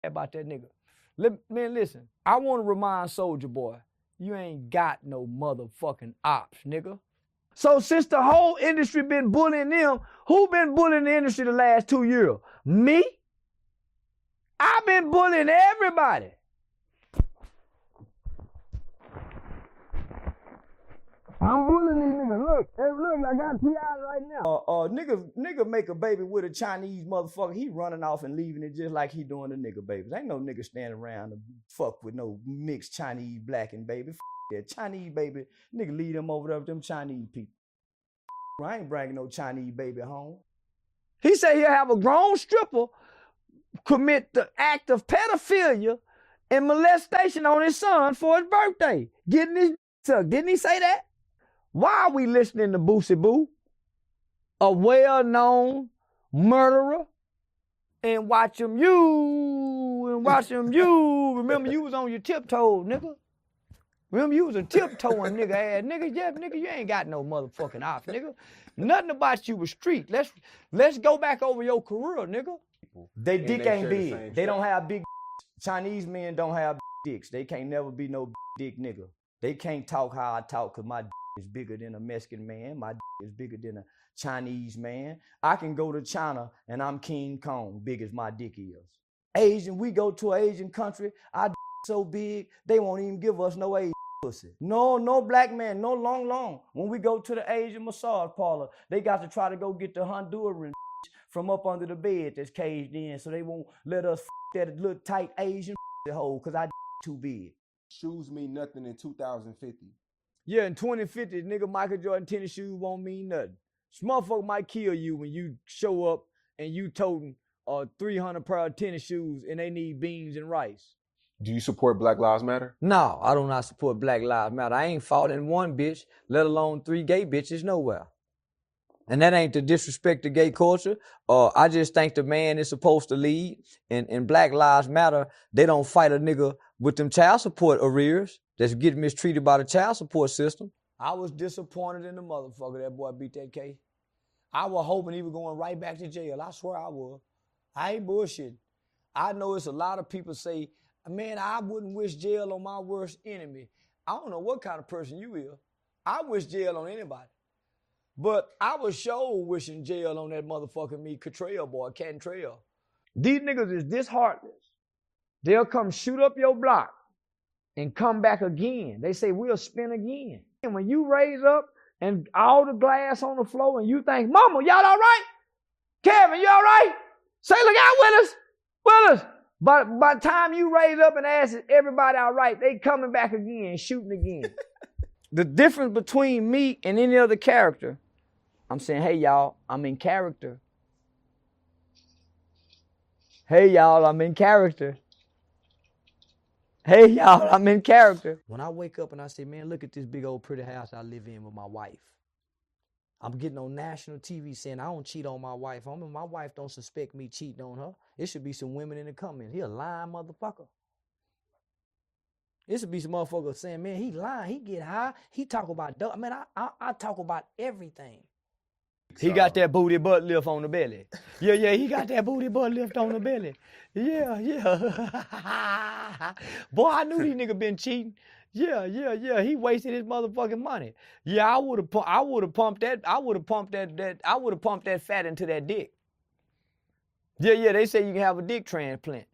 about that nigga. Man, listen, I want to remind Soulja Boy, you ain't got no motherfucking ops, nigga. So since the whole industry been bullying them, who been bullying the industry the last 2 years? Me? I've been bullying everybody. I'm bullying these niggas. Look, I got T.I. right now. Nigga make a baby with a Chinese motherfucker. He running off and leaving it just like he doing the nigga babies. Ain't no nigga standing around to fuck with no mixed Chinese black and baby. That Chinese baby, nigga leave them over there with them Chinese people. I ain't bringing no Chinese baby home. He said he'll have a grown stripper commit the act of pedophilia and molestation on his son for his birthday. Getting his sucked. Didn't he say that? Why are we listening to Boosie Boo, a well-known murderer, and watch him you. Remember you was on your tiptoes, nigga. Remember you was a tiptoeing nigga ass nigga. Yeah, nigga, you ain't got no motherfucking ops, nigga. Nothing about you was street. Let's go back over your career, nigga. They dick ain't big. They don't have big. Chinese men don't have dicks. They can't never be no dick nigga. They can't talk how I talk because my is bigger than a Mexican man. My is bigger than a Chinese man. I can go to China and I'm King Kong, big as my dick is. Asian, we go to an Asian country, our so big, they won't even give us no Asian pussy. No black man, no long. When we go to the Asian massage parlor, they got to try to go get the Honduran from up under the bed that's caged in so they won't let us that little tight Asian hole because our too big. Shoes mean nothing in 2050. Yeah, in 2050, nigga, Michael Jordan tennis shoes won't mean nothing. This motherfucker might kill you when you show up and you toting 300 pair of tennis shoes and they need beans and rice. Do you support Black Lives Matter? No, I do not support Black Lives Matter. I ain't fought in one bitch, let alone 3 gay bitches nowhere. And that ain't to disrespect the gay culture. I just think the man is supposed to lead. And Black Lives Matter, they don't fight a nigga with them child support arrears that's getting mistreated by the child support system. I was disappointed in the motherfucker that boy beat that case. I was hoping he was going right back to jail. I swear I was. I ain't bullshitting. I know it's a lot of people say, man, I wouldn't wish jail on my worst enemy. I don't know what kind of person you is. I wish jail on anybody. But I was sure wishing jail on that motherfucking me, Catrell boy, Cantrell. These niggas is this heartless. They'll come shoot up your block and come back again. They say, we'll spin again. And when you raise up and all the glass on the floor and you think, mama, y'all all right? Kevin, you all right? Say, look out, Willis. But by the time you raise up and ask everybody all right, they coming back again, shooting again. The difference between me and any other character, I'm saying, hey, y'all, I'm in character. Hey, y'all, I'm in character. Hey, y'all, I'm in character. When I wake up and I say, man, look at this big old pretty house I live in with my wife. I'm getting on national TV saying I don't cheat on my wife. My wife don't suspect me cheating on her. It should be some women in the comments. He a lying motherfucker. It should be some motherfucker saying, man, he lying. He get high. He talk about, man, I talk about everything. He got that booty butt lift on the belly. Yeah, he got that booty butt lift on the belly. Yeah. Boy, I knew these niggas been cheating. Yeah. He wasted his motherfucking money. Yeah, I would have pumped that fat into that dick. Yeah, they say you can have a dick transplant.